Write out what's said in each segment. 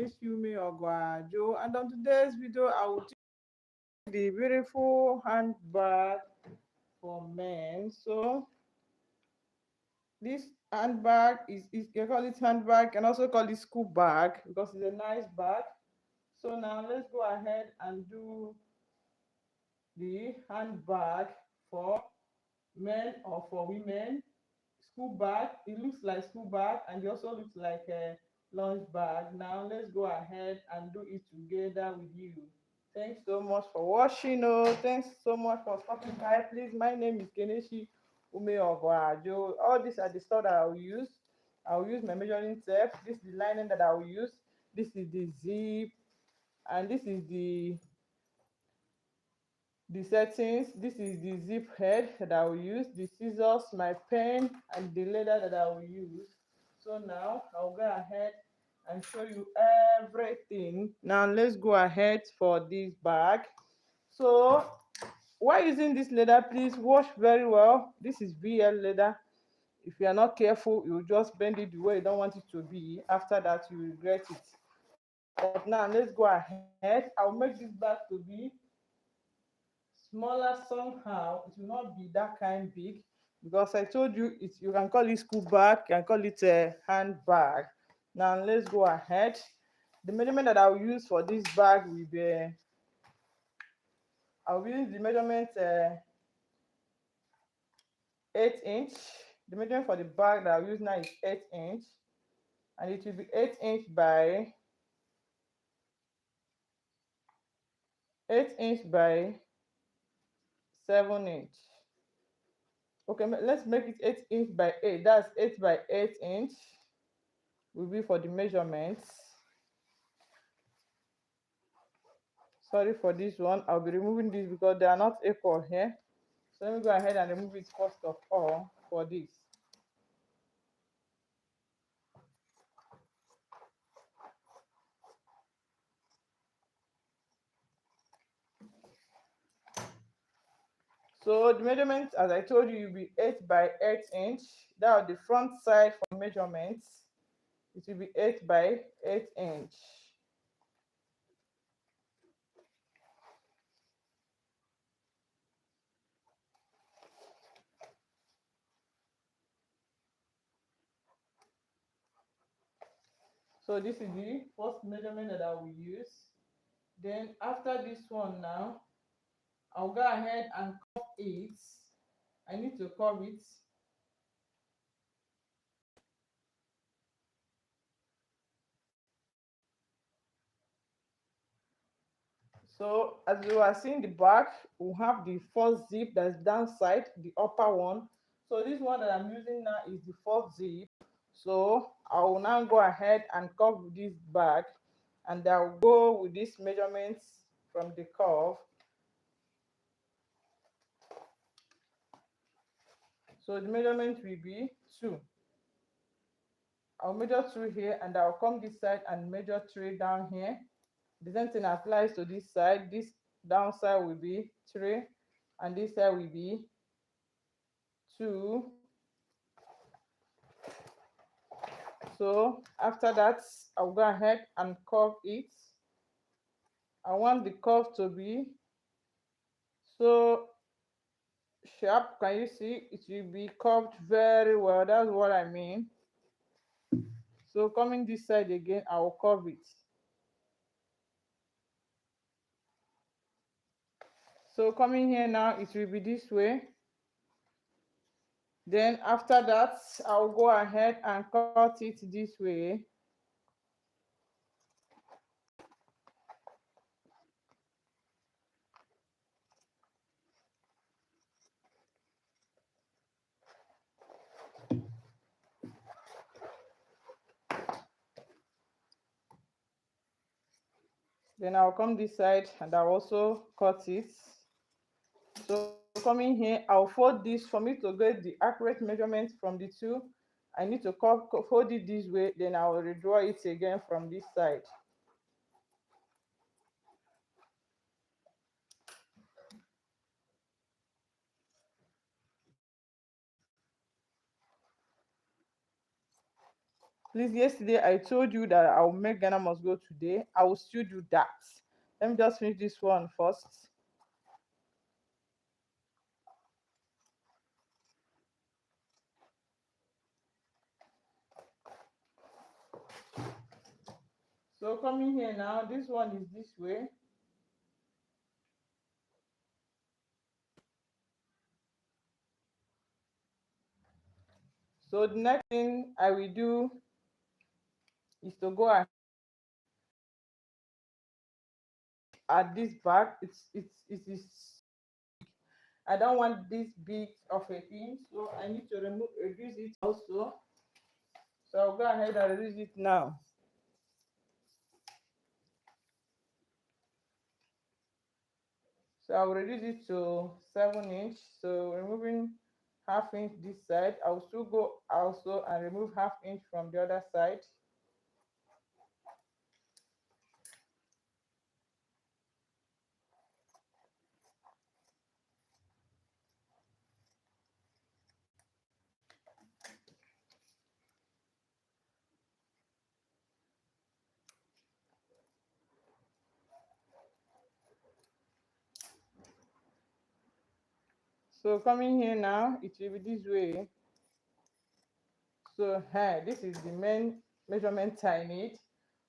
Kenechi Umeoguaju, and on today's video I will teach you the beautiful handbag for men. So this handbag is you can call it handbag, can also call it school bag because it's a nice bag. So now let's go ahead and do the handbag for men or for women. School bag, it looks like school bag and it also looks like a lunch bag. Now let's go ahead and do it together with you. Thanks so much for watching. Oh, thanks so much for stopping by. Please, my name is Kenechi Umeoguaju. All these are the stuff that I will use. I will use my measuring tape. This is the lining that I will use. This is the zip, and this is the settings. This is the zip head that I will use, the scissors, my pen, and the leather that I will use. So now I'll go ahead and show you everything. Now let's go ahead for this bag. So while using this leather, please wash very well. This is VL leather. If you are not careful, you will just bend it the way you don't want it to be. After that, you regret it. But now let's go ahead. I'll make this bag to be smaller somehow. It will not be that kind big because I told you it, you can call it school bag, you can call it a handbag. Now let's go ahead. The measurement that I will use for this bag will be I'll use the measurement 8 inch. The measurement for the bag that I'll use now is 8 inch, and it will be 8 inch by 8 inch by 7 inch. Okay, let's make it 8 inch by 8. That's 8 by 8 inch will be for the measurements. Sorry for this one. I'll be removing this because they are not equal here. So let me go ahead and remove it first of all for this. So the measurement, as I told you, will be 8 by 8 inch. That was the front side for measurements. It will be 8 by 8 inch. So this is the first measurement that I will use. Then after this one now, I'll go ahead and curve it. I need to curve it. So as you are seeing the back, we have the first zip that's downside, the upper one. So this one that I'm using now is the fourth zip. So I will now go ahead and curve this back, and I'll go with these measurements from the curve. So the measurement will be 2. I'll measure 2 here, and I'll come this side and measure 3 down here. The same thing applies to this side. This downside will be 3, and this side will be 2. So after that, I'll go ahead and curve it. I want the curve to be so sharp. Can you see? It will be curved very well. That's what I mean. So coming this side again, I will curve it. So coming here now, it will be this way. Then after that, I'll go ahead and cut it this way. Then I'll come this side and I'll also cut it. So coming here, I'll fold this. For me to get the accurate measurement from the two, I need to fold it this way, then I will redraw it again from this side. Please, yesterday I told you that I'll make Ghana must go today. I will still do that. Let me just finish this one first. So coming here now, this one is this way. So the next thing I will do is to go at this back. It is, I don't want this big of a thing, so I need to reduce it also. So I'll go ahead and reduce it now. So I'll reduce it to 7 inch. So removing half inch this side, I'll still go also and remove half inch from the other side. So coming here now, it will be this way. So here, this is the main measurement I need.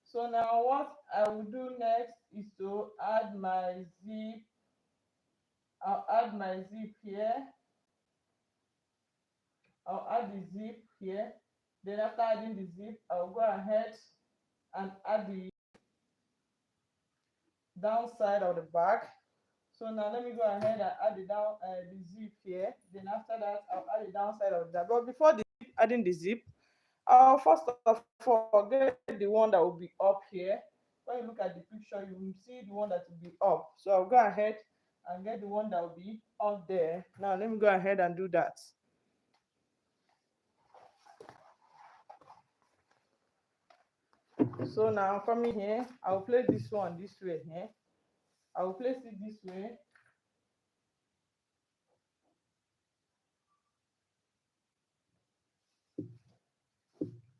So now what I will do next is to add my zip. I'll add my zip here. I'll add the zip here. Then after adding the zip, I'll go ahead and add the downside of the back. So now let me go ahead and add the zip here. Then after that, I'll add the downside of that. But before the zip, adding the zip, I'll first of all get the one that will be up here. When you look at the picture, you will see the one that will be up. So I'll go ahead and get the one that will be up there. Now let me go ahead and do that. So now coming here, I'll place this one this way here. I will place it this way.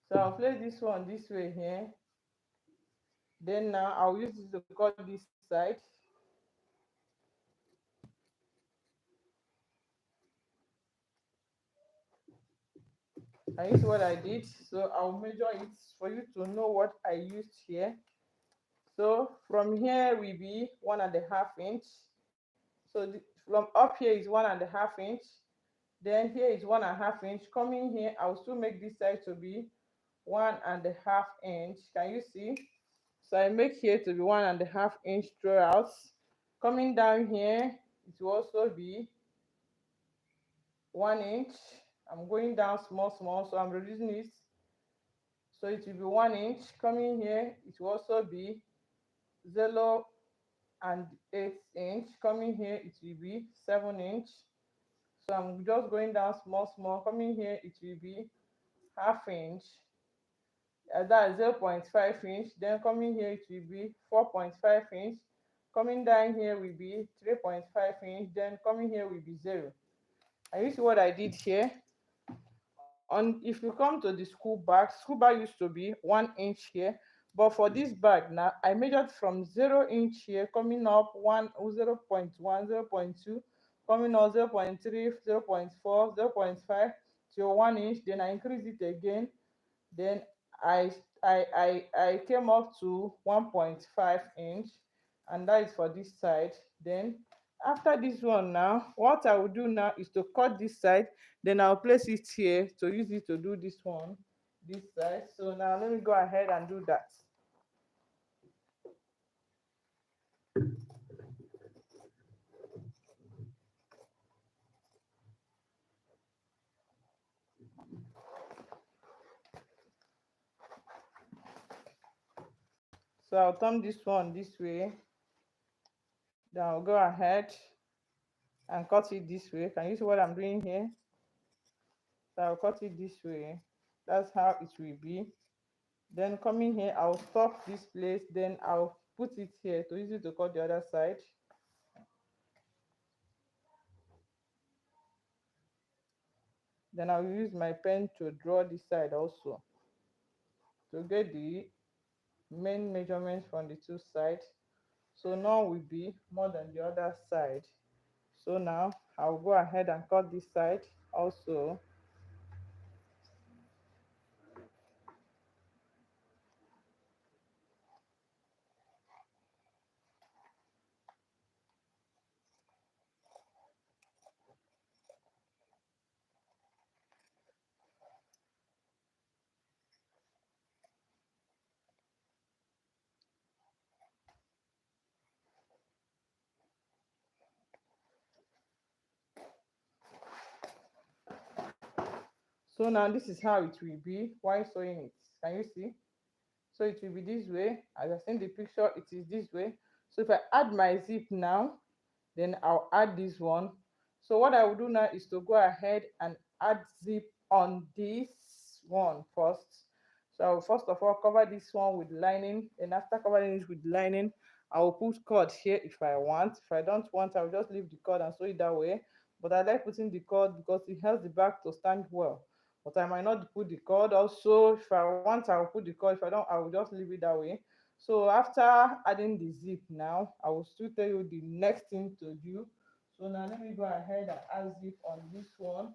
So I'll place this one this way here. Then now I'll use this to cut this side. And this is what I did. So I'll measure it for you to know what I used here. So from here will be 1.5 inch. So from up here is 1.5 inch. Then here is 1.5 inch. Coming here, I'll still make this side to be 1.5 inch. Can you see? So I make here to be 1.5 inch throughout. Coming down here, it will also be 1 inch. I'm going down small, small, so I'm reducing it. So it will be 1 inch. Coming here, it will also be 0.8 inch. Coming here, it will be 7 inch. So I'm just going down small, small. Coming here, it will be half inch. That's 0.5 inch. Then coming here, it will be 4.5 inch. Coming down here will be 3.5 inch. Then coming here will be 0. And you see what I did here? If you come to the school bag used to be 1 inch here, but for this bag now I measured from 0 inch here, coming up 0.1, 0.2, coming up 0.3, 0.4, 0.5 to 1 inch. Then I increase it again. Then I I came up to 1.5 inch, and that is for this side. Then after this one now, what I will do now is to cut this side. Then I'll place it here to use it to do this one, this side. So now let me go ahead and do that. So I'll turn this one this way. Then I'll go ahead and cut it this way. Can you see what I'm doing here? So I'll cut it this way. That's how it will be. Then coming here, I'll stop this place. Then I'll put it here to use it to cut the other side. Then I'll use my pen to draw this side also. to get the main measurements from the two sides. So none will be more than the other side. So now I'll go ahead and cut this side also. So now this is how it will be while sewing it. Can you see? So it will be this way. As I seen the picture, it is this way. So if I add my zip now, then I'll add this one. So what I will do now is to go ahead and add zip on this one first. So I will first of all cover this one with lining, and after covering it with lining, I will put cord here if I want. If I don't want, I'll just leave the cord and sew it that way. But I like putting the cord because it helps the bag to stand well. But I might not put the cord also. If I want, I'll put the cord. If I don't, I will just leave it that way. So after adding the zip now, I will still tell you the next thing to do. So now let me go ahead and add zip on this one.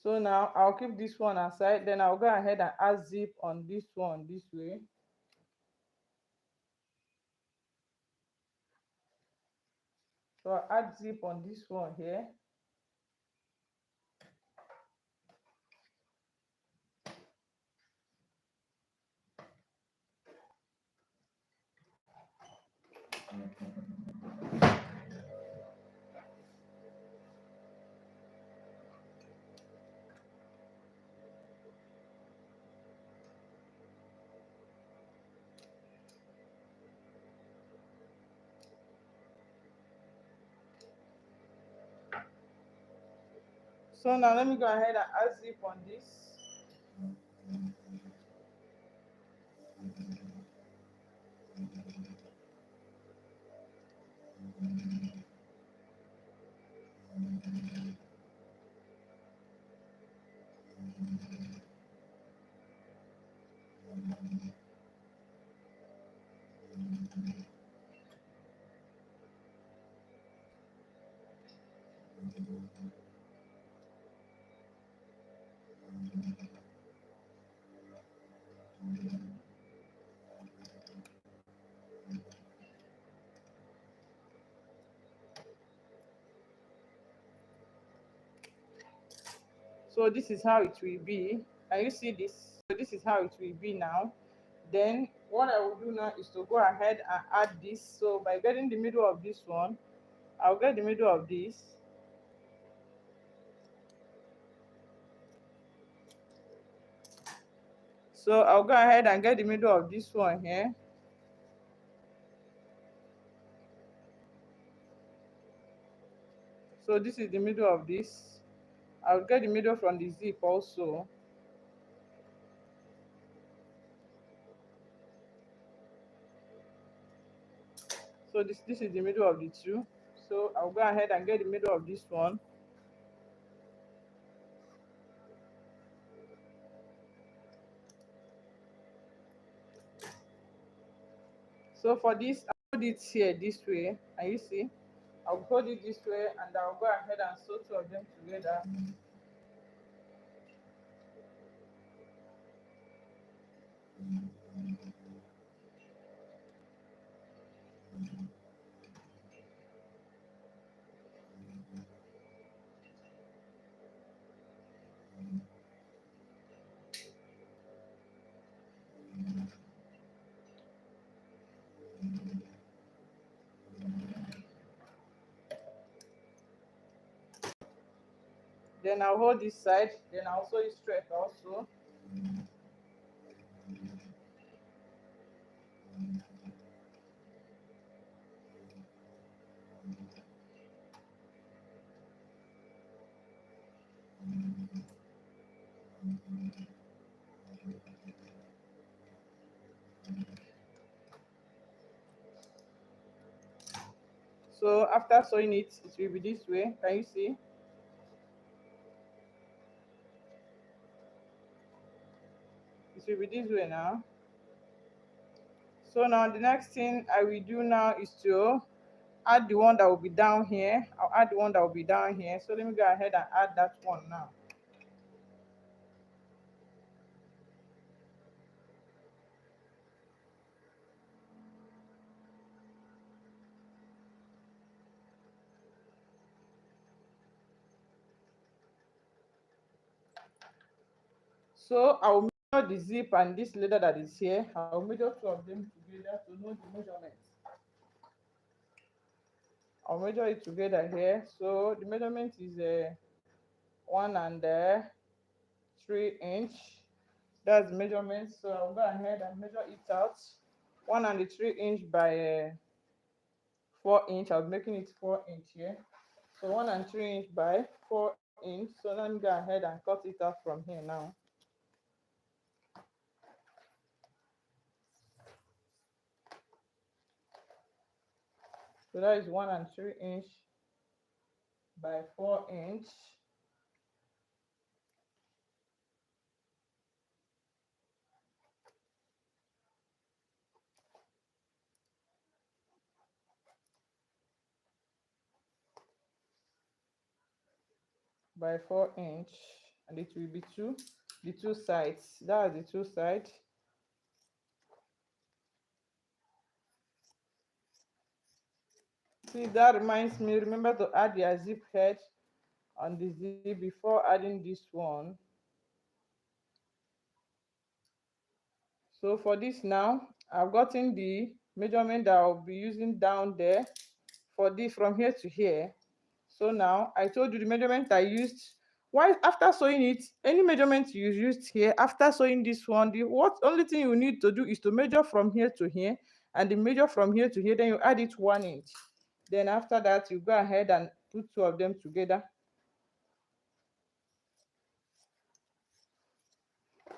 So now I'll keep this one aside. Then I'll go ahead and add zip on this one this way. So I'll add zip on this one here. So now let me go ahead and add zip on this. So this is how it will be. Can you see this? So this is how it will be now. Then what I will do now is to go ahead and add this. So by getting the middle of this one, I'll get the middle of this. So I'll go ahead and get the middle of this one here. So this is the middle of this. I'll get the middle from the zip also. So this is the middle of the two. So I'll go ahead and get the middle of this one. So for this, I'll hold it here this way. Can you see? I'll hold it this way and I'll go ahead and sew two of them together. Then I'll hold this side. Then I'll sew it straight also. So after sewing it, it will be this way. Can you see? It will be this way now. So now the next thing I will do now is to add the one that will be down here. I'll add the one that will be down here. So let me go ahead and add that one now. So I will measure the zip and this leather that is here. I will measure two of them together to know the measurement. I'll measure it together here. So the measurement is 1 and 3 inch. That's the measurement. So I'll go ahead and measure it out. 1 and 3 inch by 4 inch. I'll be making it 4 inch here. So 1 and 3 inch by 4 inch. So let me go ahead and cut it out from here now. So that is 1 and 3 inch by 4 inch. By 4 inch, and it will be the two sides. That's the two sides. See, that reminds me, remember to add your zip head on the zip before adding this one. So for this now, I've gotten the measurement that I'll be using down there for this from here to here. So now I told you the measurement I used. Why after sewing it, any measurement you used here, after sewing this one, the what only thing you need to do is to measure from here to here, and the measure from here to here, then you add it 1 inch. Then after that, you go ahead and put two of them together.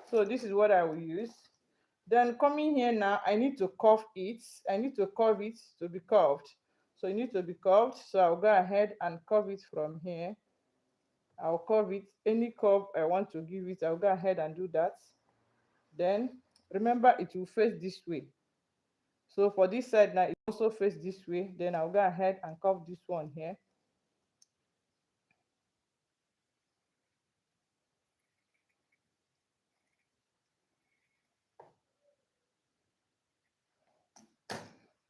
So this is what I will use. Then coming here now, I need to curve it. I need to curve it to be curved. So you need to be curved. So I'll go ahead and curve it from here. I'll curve it. Any curve I want to give it, I'll go ahead and do that. Then remember, it will face this way. So for this side now, it also face this way. Then I'll go ahead and curve this one here.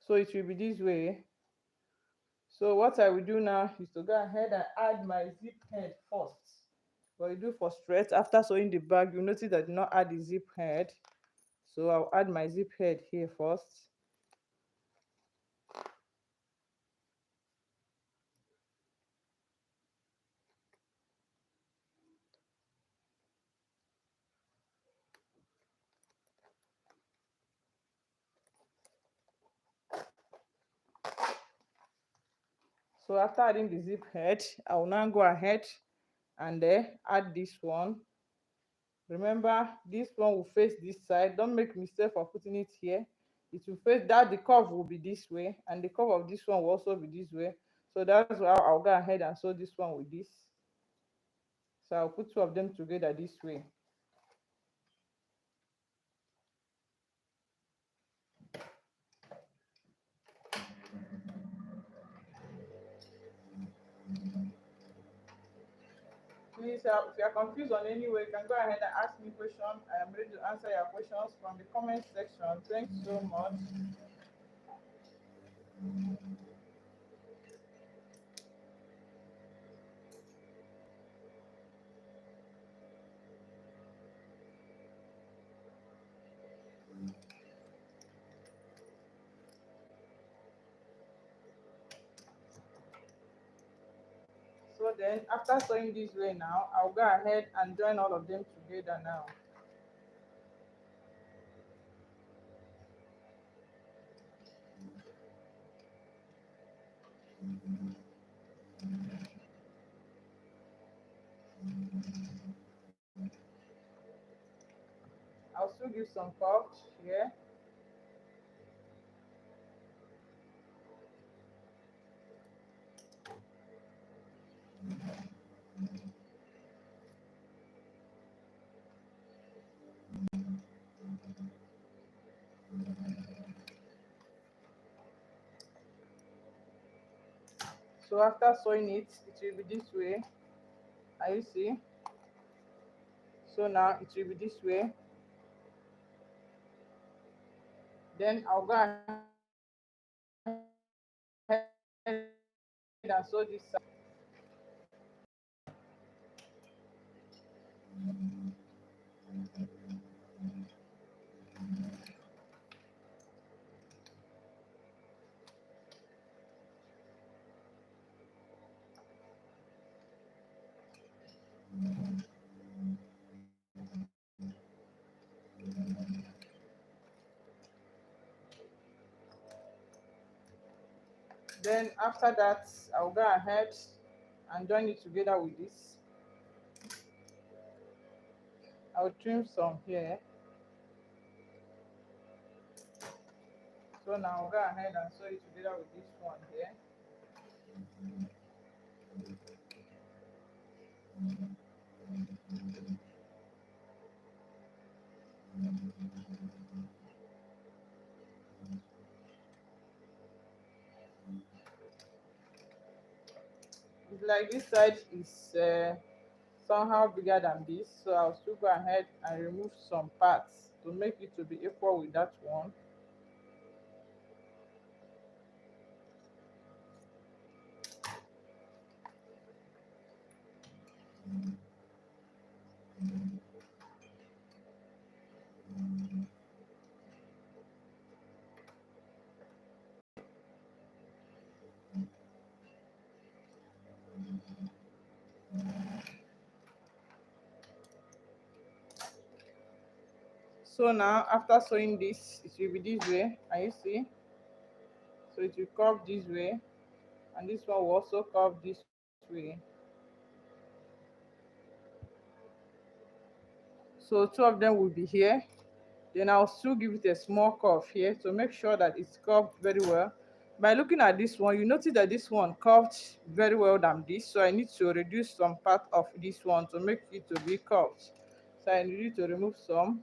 So it will be this way. So what I will do now is to go ahead and add my zip head first. What you do for straight, after sewing the bag, you notice that I did not add the zip head. So I'll add my zip head here first. So after adding the zip head, I will now go ahead and add this one. Remember, this one will face this side. Don't make mistake for putting it here. It will face that, the curve will be this way, and the curve of this one will also be this way. So that's why I'll go ahead and sew this one with this. So I'll put two of them together this way. Please, if you are confused on any way, you can go ahead and ask me questions. I am ready to answer your questions from the comment section. Thanks so much. So then, after sewing this way now, I'll go ahead and join all of them together now. I'll still give some curves here. So after sewing it will be this way. Are you see? So now it will be this way. Then I'll go ahead and sew this side. Then after that, I'll go ahead and join it together with this. I'll trim some here. So now I'll go ahead and sew it together with this one here. It's like this side is somehow bigger than this, so I'll still go ahead and remove some parts to make it to be equal with that one. So now after sewing this, it will be this way. Can you see? So it will curve this way, and this one will also curve this way. So two of them will be here. Then I'll still give it a small curve here to make sure that it's curved very well. By looking at this one, you notice that this one curved very well than this, so I need to reduce some part of this one to make it to be curved. So I need to remove some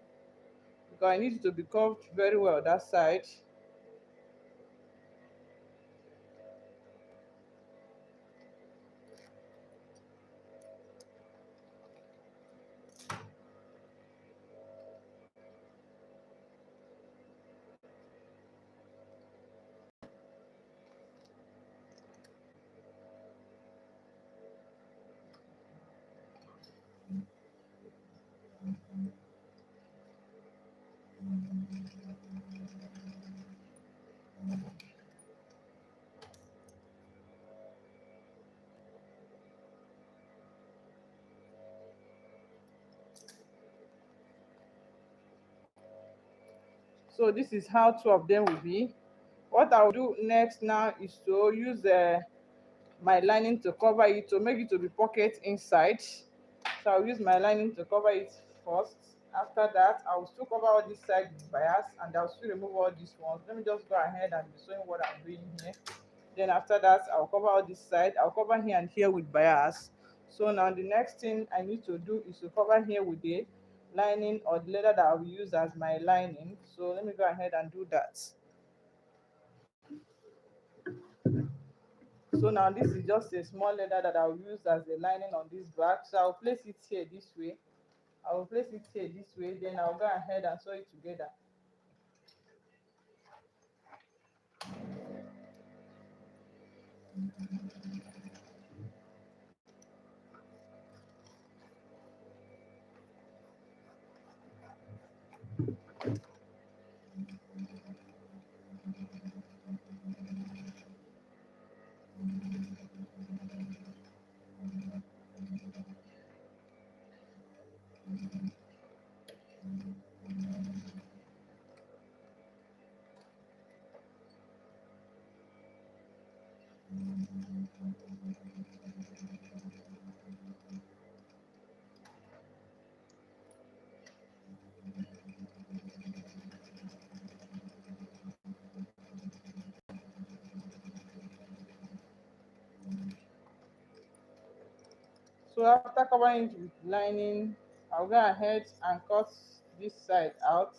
because I need it to be curved very well that side. So this is how two of them will be. What I'll do next now is to use my lining to cover it to make it to be pocket inside. So I'll use my lining to cover it first. After that, I'll still cover all this side with bias and I'll still remove all these ones. Let me just go ahead and be showing what I'm doing here. Then after that, I'll cover all this side. I'll cover here and here with bias. So now the next thing I need to do is to cover here with the lining or the leather that I will use as my lining. So let me go ahead and do that. So now this is just a small leather that I'll use as a lining on this back. So I'll place it here this way. I will place it here this way. Then I'll go ahead and sew it together. So after covering it with lining, I'll go ahead and cut this side out.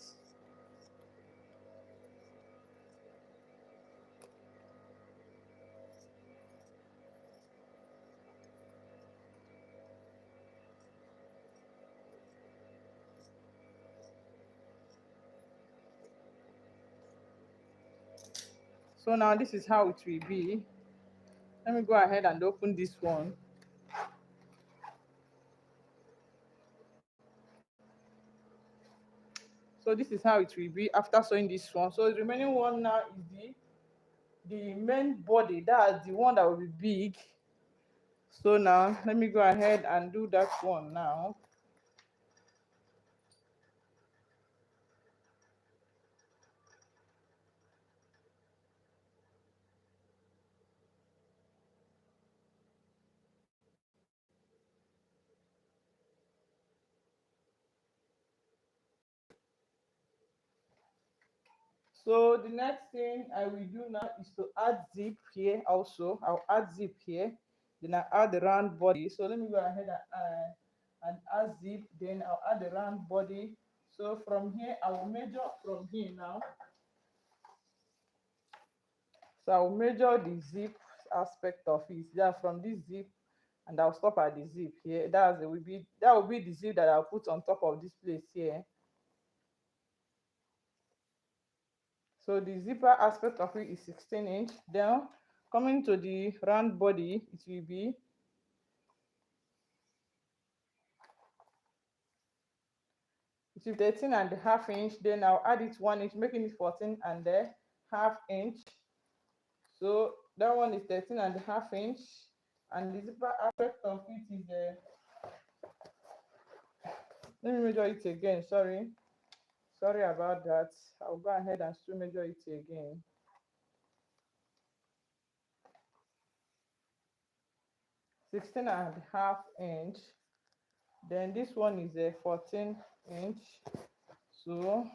So now this is how it will be. Let me go ahead and open this one. So this is how it will be after sewing this one. So the remaining one now is the main body. That's the one that will be big. So now let me go ahead and do that one now. So the next thing I will do now is to add zip here also. I'll add zip here. Then I add the round body. So let me go ahead and add zip. Then I'll add the round body. So from here, I will measure from here now. So I'll measure the zip aspect of it. Yeah, from this zip, and I'll stop at the zip here. That will be the zip that I'll put on top of this place here. So the zipper aspect of it is 16 inch. Then coming to the round body, it will be 13 and a half inch. Then I'll add it 1 inch, making it 14 and a half inch. So that one is 13 and a half inch. And the zipper aspect of it is let me measure it again. Sorry about that. I'll go ahead and still measure it again. 16 and a half inch. Then this one is a 14 inch. So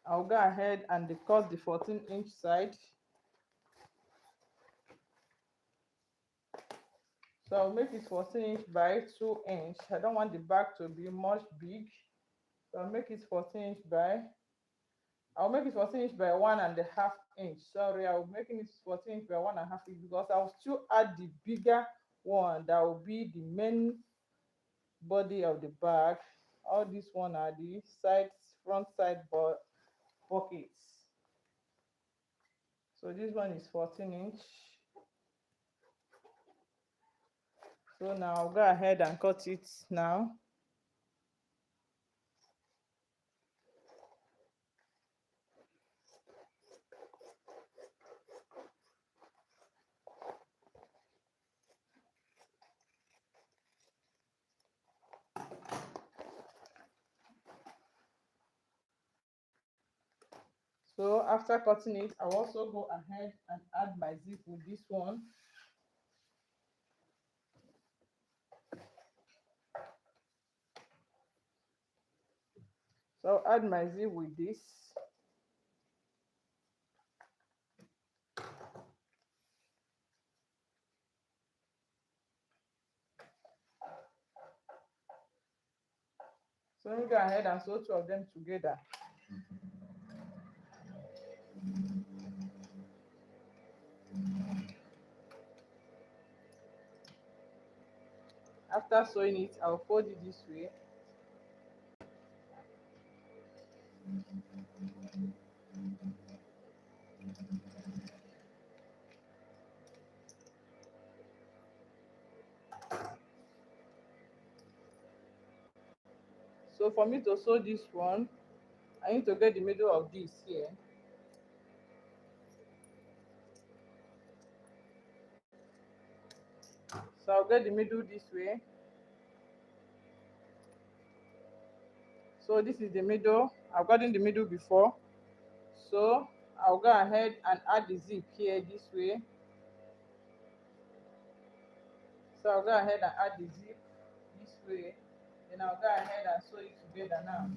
I'll go ahead and cut the 14-inch side. So I'll make it 14 inch by 2 inch. I don't want the back to be much big. So I'll make it 14 inch by 1.5 inch. Sorry, I'll make it 14 inch by 1.5 inch because I'll still add the bigger one that will be the main body of the bag. All these one are the front side pockets. So this one is 14 inch. So now I'll go ahead and cut it now. So after cutting it, I'll also go ahead and add my zip with this one. So I'll add my zip with this. So let me go ahead and sew two of them together. After sewing it, I'll fold it this way. So for me to sew this one, I need to get the middle of this here. So I'll get the middle this way. So this is the middle. I've gotten the middle before. So I'll go ahead and add the zip here this way. So I'll go ahead and add the zip this way. Then I'll go ahead and sew it together now.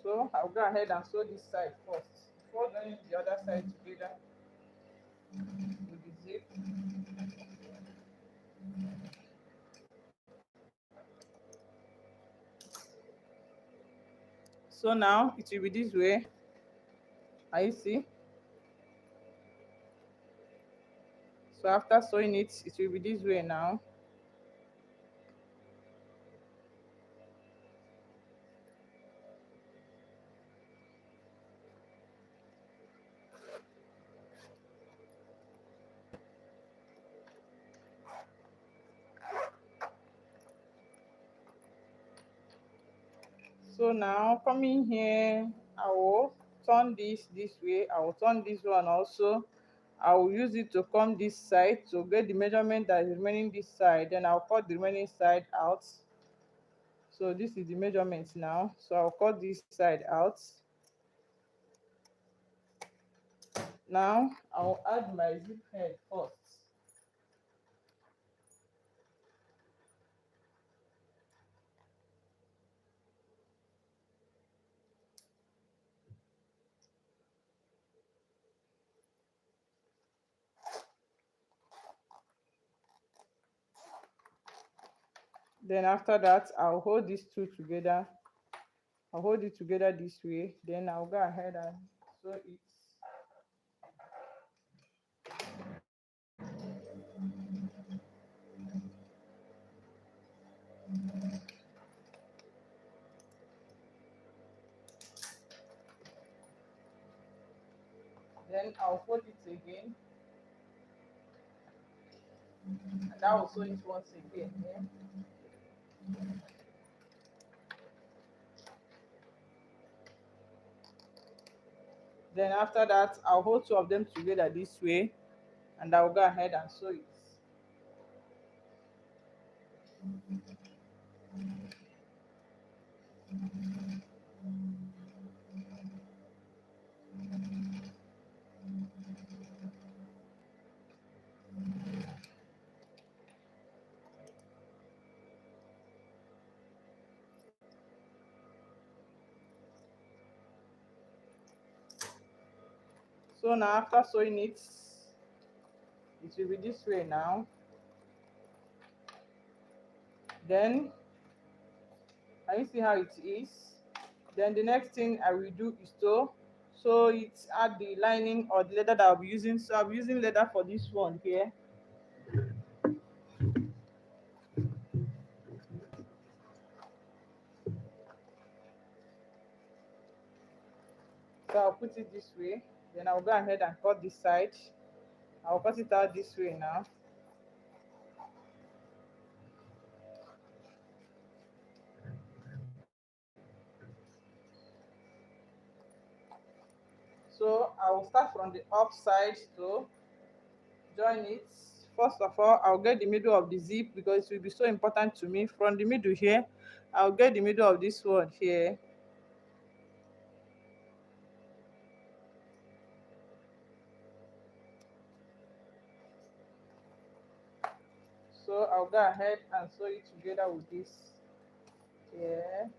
So I'll go ahead and sew this side first before joining the other side together with the zip. So now it will be this way. Are you see? So after sewing it, it will be this way now. So now coming here, I will turn this way. I will turn this one also. I will use it to come this side to get the measurement that is remaining this side. Then I'll cut the remaining side out. So this is the measurement now. So I'll cut this side out. Now I'll add my zip head first. Then after that, I'll hold these two together. I'll hold it together this way. Then I'll go ahead and sew it. Then I'll fold it again. And I will sew it once again. Yeah? Then after that, I'll hold two of them together this way. And I'll go ahead and sew it. So now after sewing it, it will be this way now. Then can you see how it is? Then the next thing I will do is to sew it, add the lining or the leather that I'll be using. So I'll be using leather for this one here. So I'll put it this way. Then I'll go ahead and cut this side. I'll cut it out this way now. So I will start from the up side to join it. First of all, I'll get the middle of the zip because it will be so important to me. From the middle here, I'll get the middle of this one here. So I'll go ahead and sew it together with this here.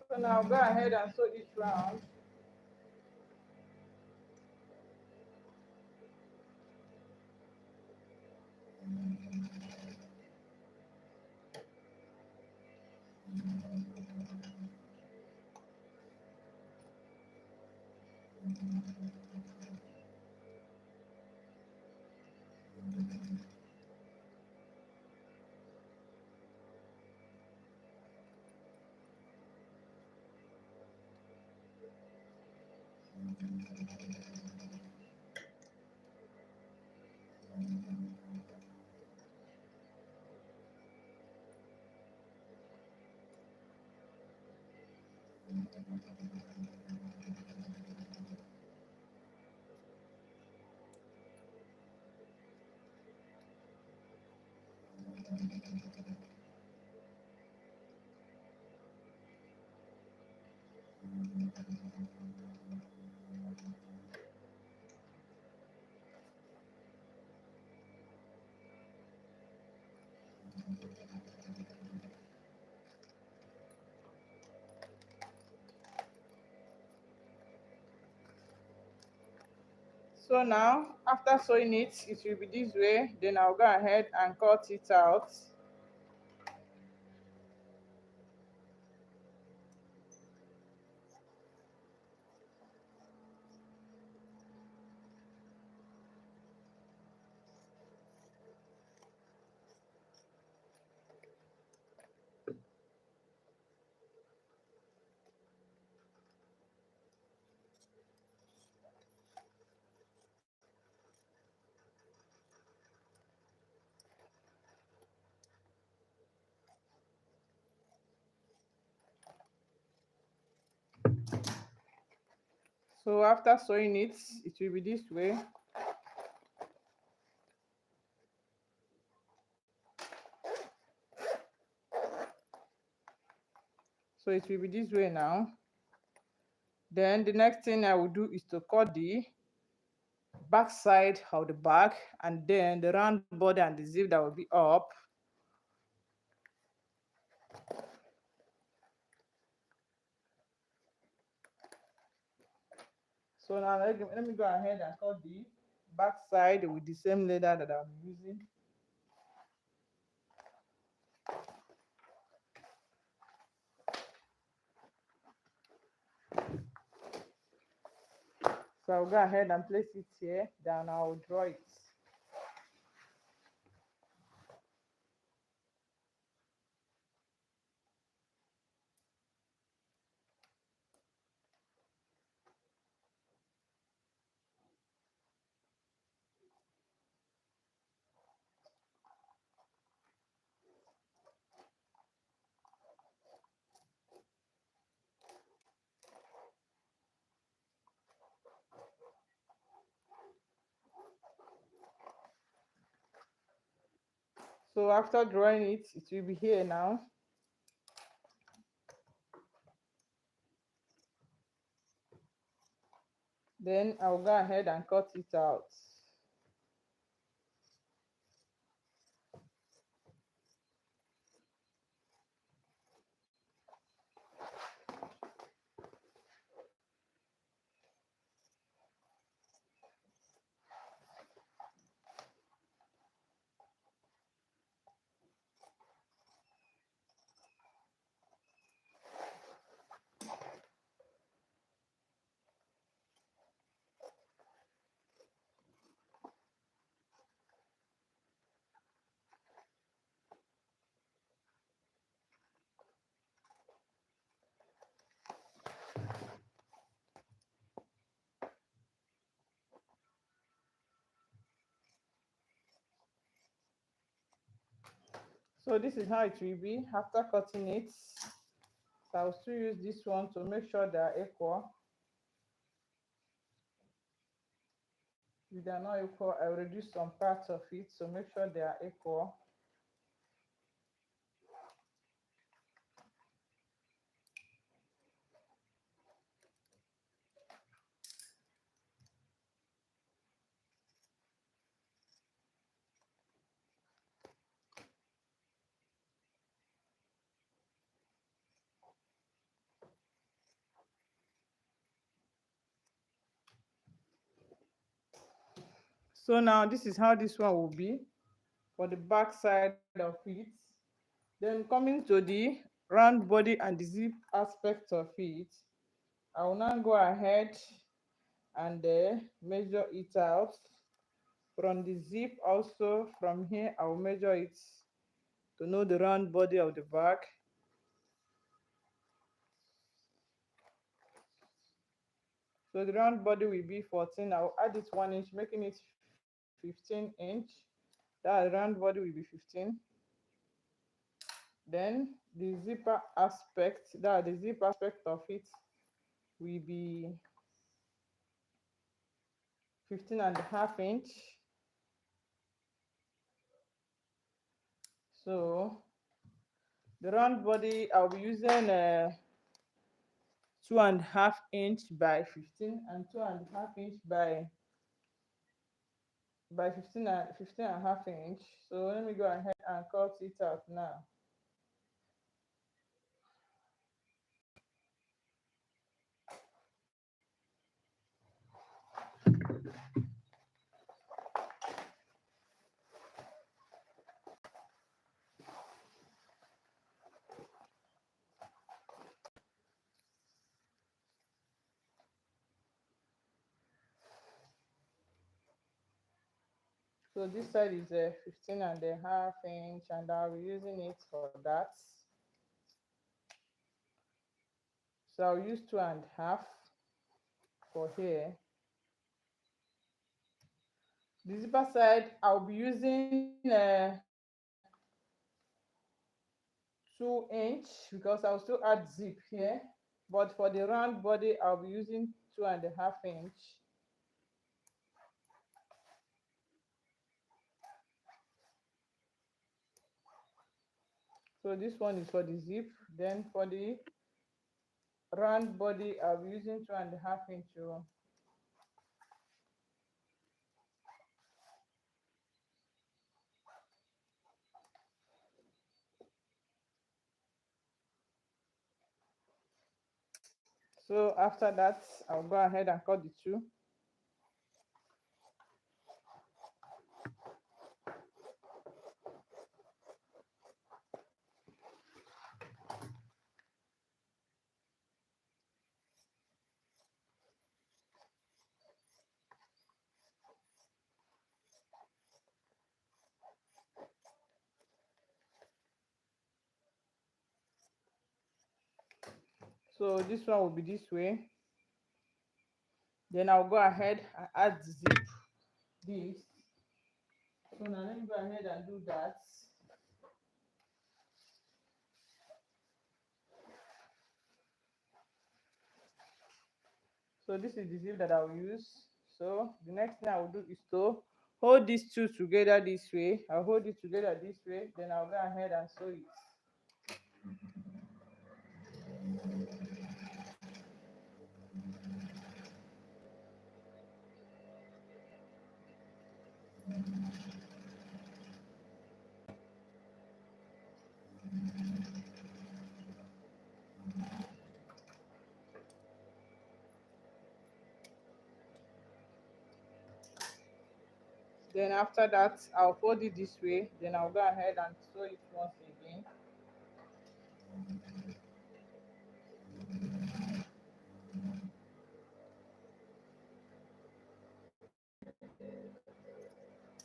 So now I'll go ahead and sew each round. So now, after sewing it will be this way. Then I'll go ahead and cut it out. So after sewing it will be this way. So it will be this way now. Then the next thing I will do is to cut the back side of the bag, and then the round body and the zip that will be up. So now let me go ahead and cut the back side with the same leather that I'm using. So I'll go ahead and place it here. Then I'll draw it. So after drawing it will be here now. Then I'll go ahead and cut it out. So this is how it will be after cutting it. So I'll still use this one to make sure they are equal. If they are not equal, I'll reduce some parts of it to make sure they are equal. So now this is how this one will be for the back side of it. Then coming to the round body and the zip aspect of it, I will now go ahead and measure it out. From the zip also, from here I will measure it to know the round body of the bag. So the round body will be 14. I'll add it 1 inch, making it 15 inch. That round body will be 15. Then the zipper aspect, that the zip aspect of it will be 15.5 inch. So the round body I'll be using 2.5 inch by 15 and 2.5 inch by 15.5 inch. So let me go ahead and cut it out now. So this side is a 15.5 inch, and I'll be using it for that. So I'll use 2.5 for here. The zipper side I'll be using 2 inch because I'll still add zip here. But for the round body I'll be using 2.5 inch. So this one is for the zip. Then for the round body I'll be using 2.5 inch. So after that I'll go ahead and cut the two. So this one will be this way. Then I'll go ahead and add zip this. So now let me go ahead and do that. So this is the zip that I'll use. So the next thing I will do is to hold these two together this way. I'll hold it together this way. Then I'll go ahead and sew it. Then after that, I'll fold it this way. Then I'll go ahead and sew it once again.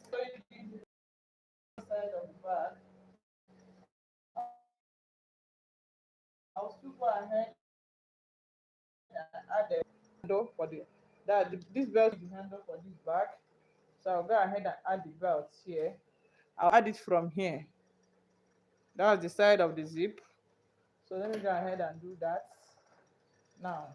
Sew it this side of the bag. I'll still go ahead and add the handle for this belt is the handle for this bag. So I'll go ahead and add the belt here. I'll add it from here. That's the side of the zip. So let me go ahead and do that now.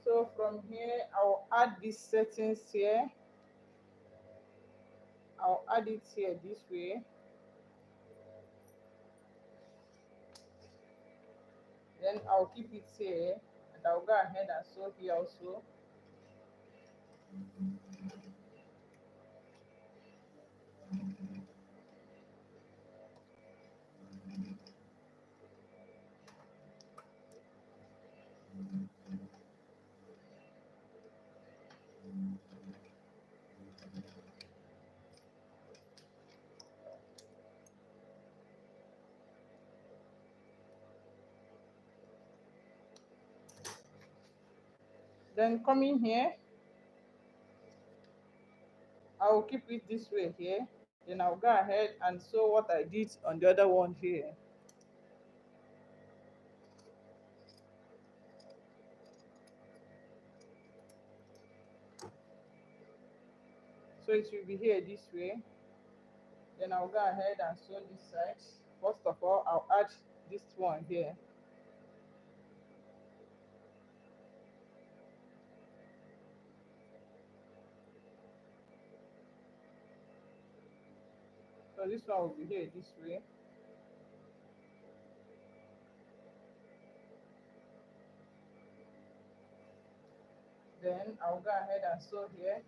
So from here, I'll add these settings here. I'll add it here this way. Then I'll keep it here, and I'll go ahead and sew here also. Then coming here, I will keep it this way here. Then I'll go ahead and sew what I did on the other one here. So it will be here this way. Then I'll go ahead and sew this side. First of all, I'll add this one here. So this one will be here this way. Then I'll go ahead and sew here.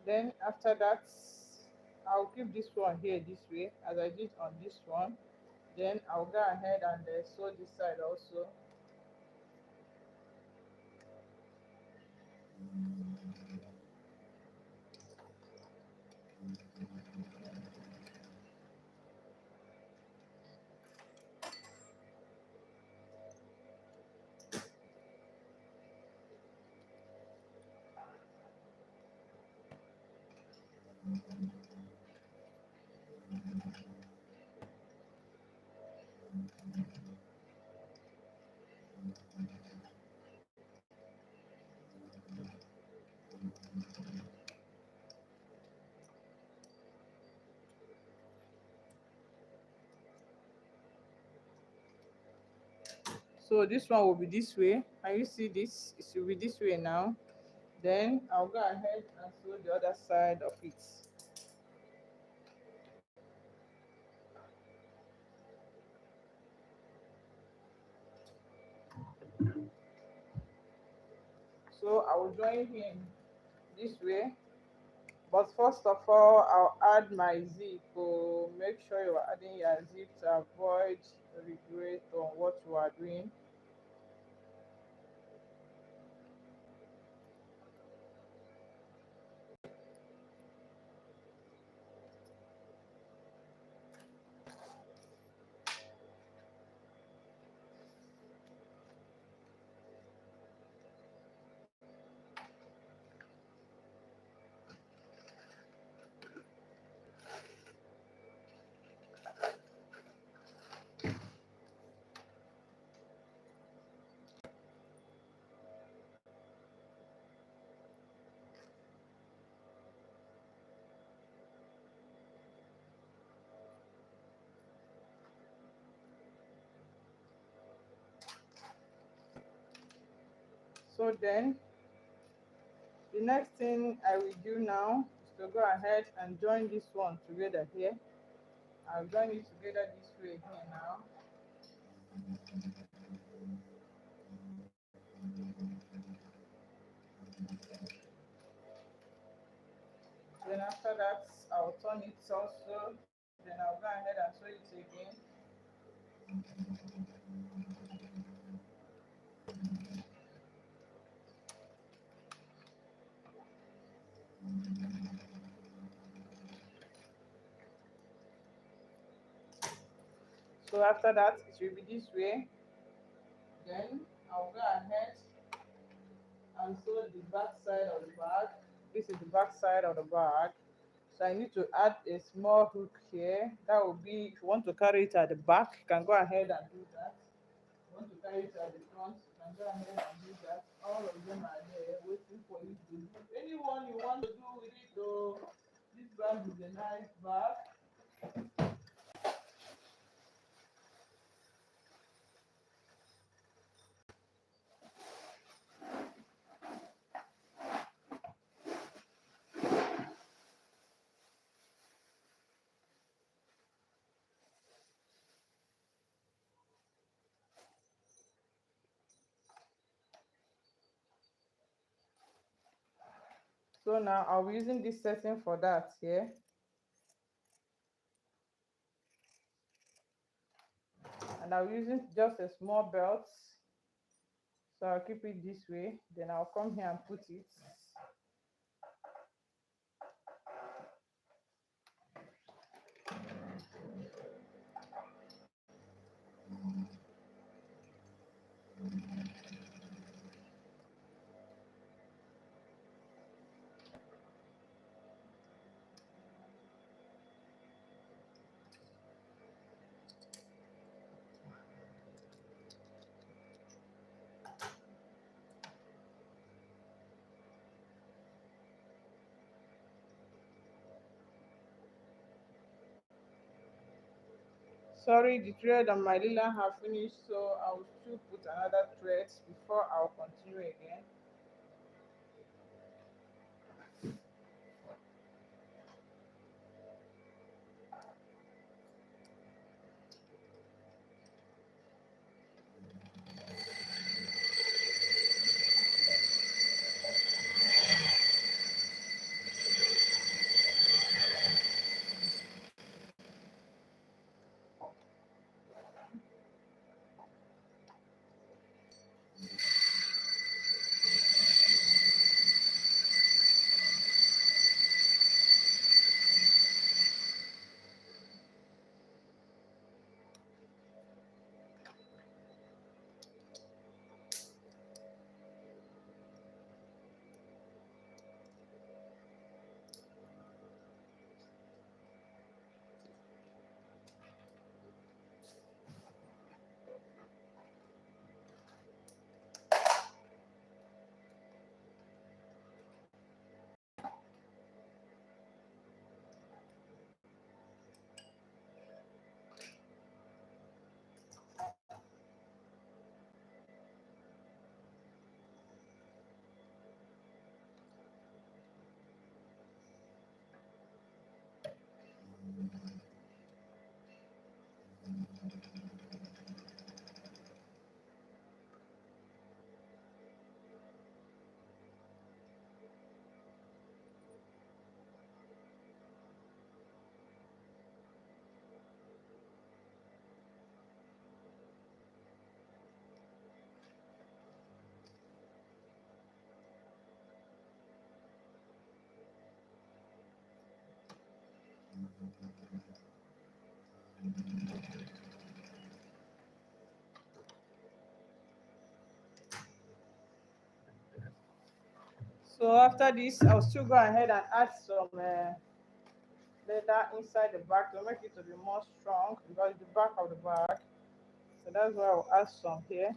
Then after that, I'll keep this one here this way as I did on this one. Then I'll go ahead and sew this side also. So this one will be this way. Can you see this? It will be this way now. Then I'll go ahead and sew the other side of it. So I will join him this way. But first of all, I'll add my zip. So make sure you are adding your zip to avoid regret on what you are doing. So then the next thing I will do now is to go ahead and join this one together here. I'll join it together this way here now. Then after that, I'll turn it also. Then I'll go ahead and sew it again. So after that, it will be this way. Then I'll go ahead and sew the back side of the bag. This is the back side of the bag. So I need to add a small hook here. That will be, if you want to carry it at the back, you can go ahead and do that. If you want to carry it at the front, you can go ahead and do that. All of them are there waiting for you to do. Anyone you want to do with it, though, this bag is a nice bag. So now I'll be using this setting for that here. And I'll be using just a small belt. So I'll keep it this way. Then I'll come here and put it. Sorry, the thread on my lila have finished, so I'll still put another thread before I'll continue again. So after this, I'll still go ahead and add some leather inside the back to make it to be more strong because the back of the bag. So that's why I'll add some here.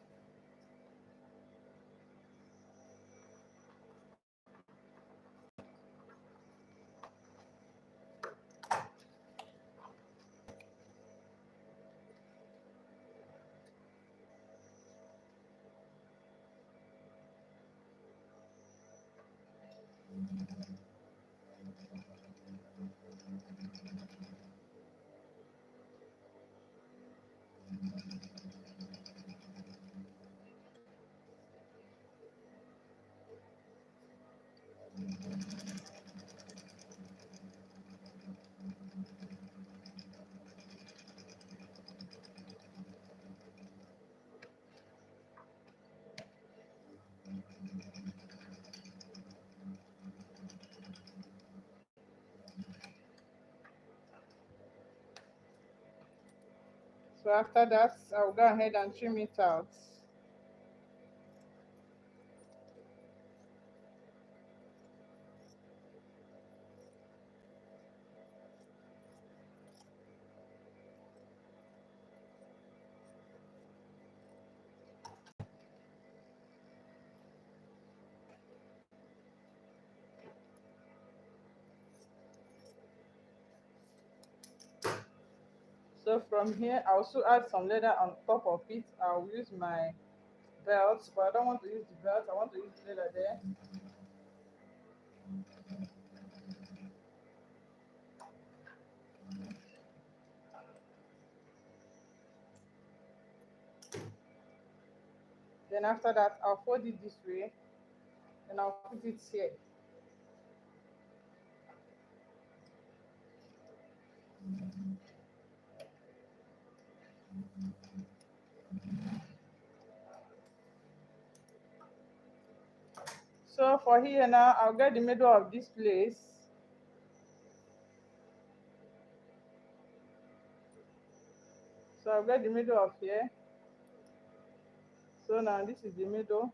So after that, I'll go ahead and trim it out. So from here, I'll also add some leather on top of it. I'll use my belt, but I don't want to use the belt. I want to use the leather there. Then after that, I'll fold it this way. Then I'll put it here. So for here now, I'll get the middle of this place. So I'll get the middle of here. So now this is the middle.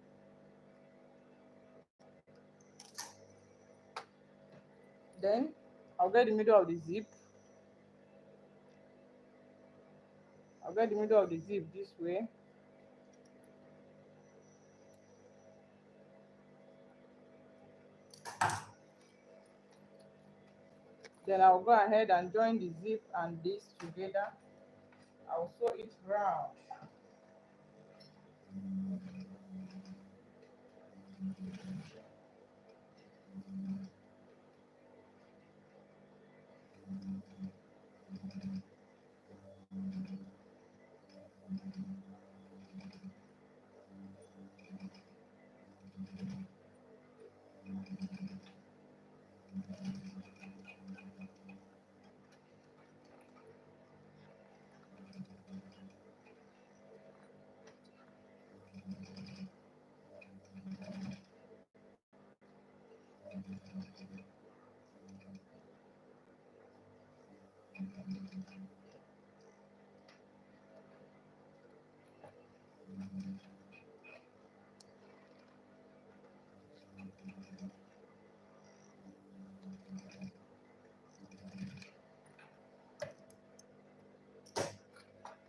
Then I'll get the middle of the zip. I'll get the middle of the zip this way. Then I'll go ahead and join the zip and this together. I'll sew it round.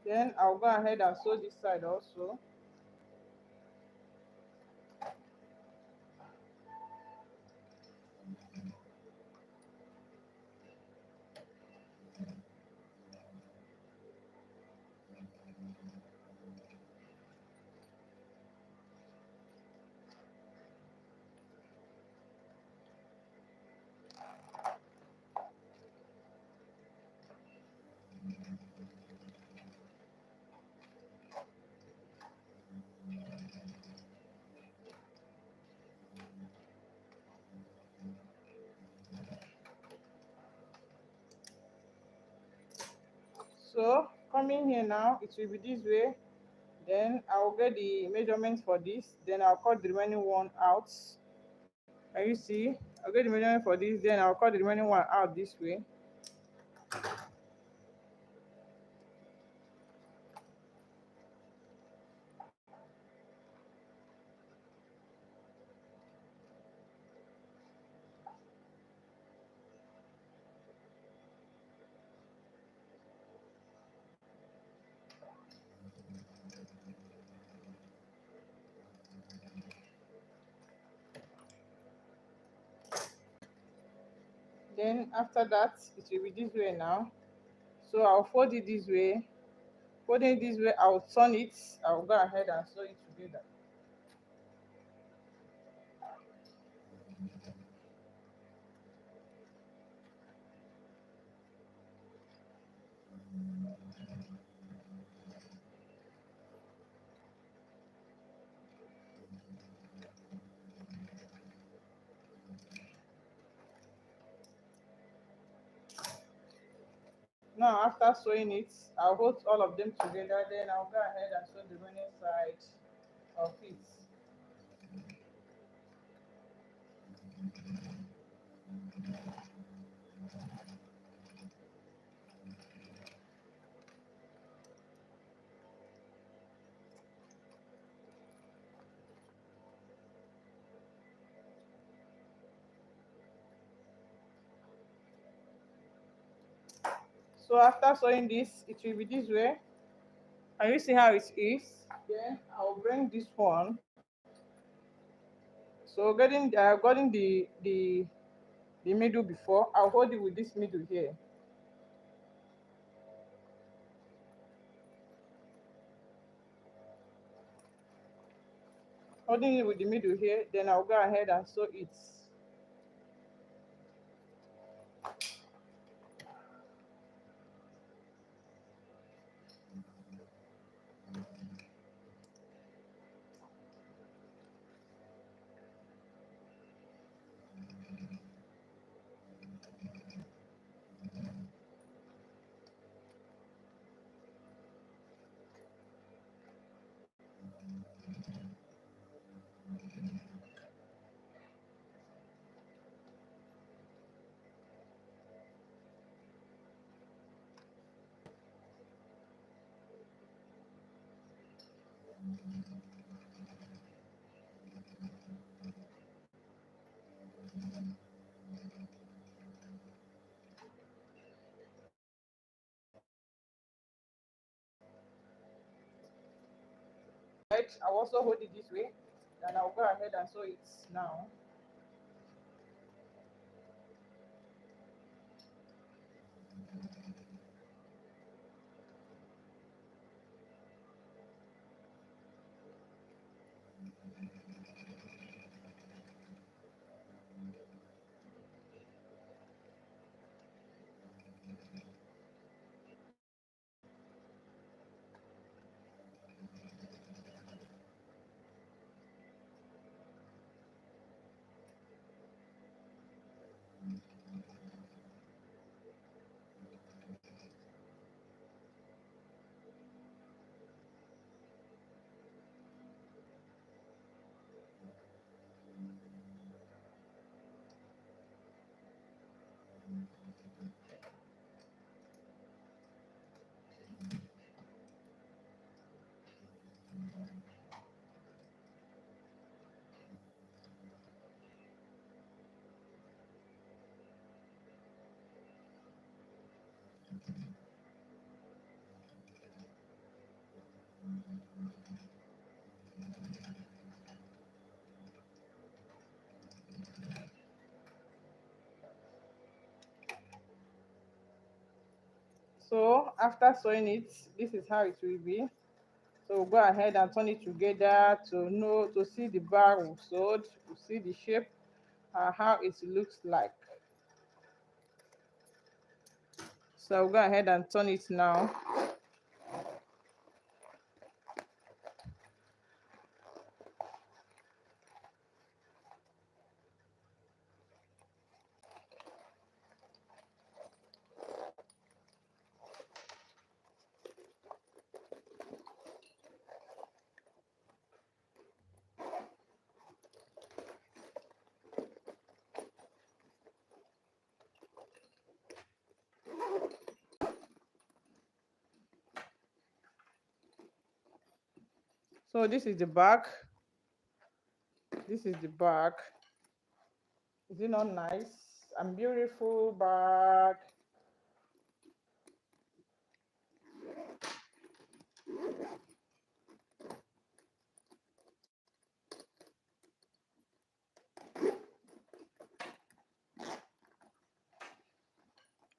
Then I'll go ahead and sew this side also. So coming here now, it will be this way. Then I'll get the measurements for this. Then I'll cut the remaining one out. Can you see? I'll get the measurement for this. Then I'll cut the remaining one out this way. Then after that, it will be this way now. So I'll fold it this way. Folding it this way, I'll turn it. I'll go ahead and sew it together. Now after sewing it, I'll hold all of them together. Then I'll go ahead and sew the remaining side of it. So after sewing this, it will be this way. Can you see how it is? Then I'll bring this one. So I've gotten the middle before. I'll hold it with this middle here. Holding it with the middle here, then I'll go ahead and sew it. Right, I'll also hold it this way, and I'll go ahead and sew it now. So after sewing it, this is how it will be. So we'll go ahead and turn it together to see the bar we sewed, to see the shape, how it looks like. So we'll go ahead and turn it now. So this is the back. This is the back. Is it not nice and beautiful back?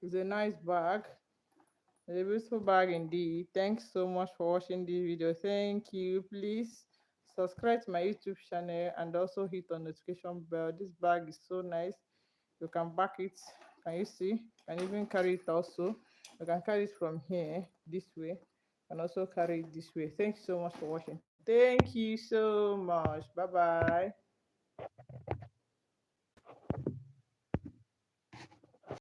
It's a nice bag. It's a beautiful bag indeed. Thanks so much for watching this video. Thank you. Please subscribe to my YouTube channel and also hit on notification bell. This bag is so nice. You can back it. Can you see? You can even carry it also. You can carry it from here this way and also carry it this way. Thanks so much for watching. Thank you so much. Bye bye.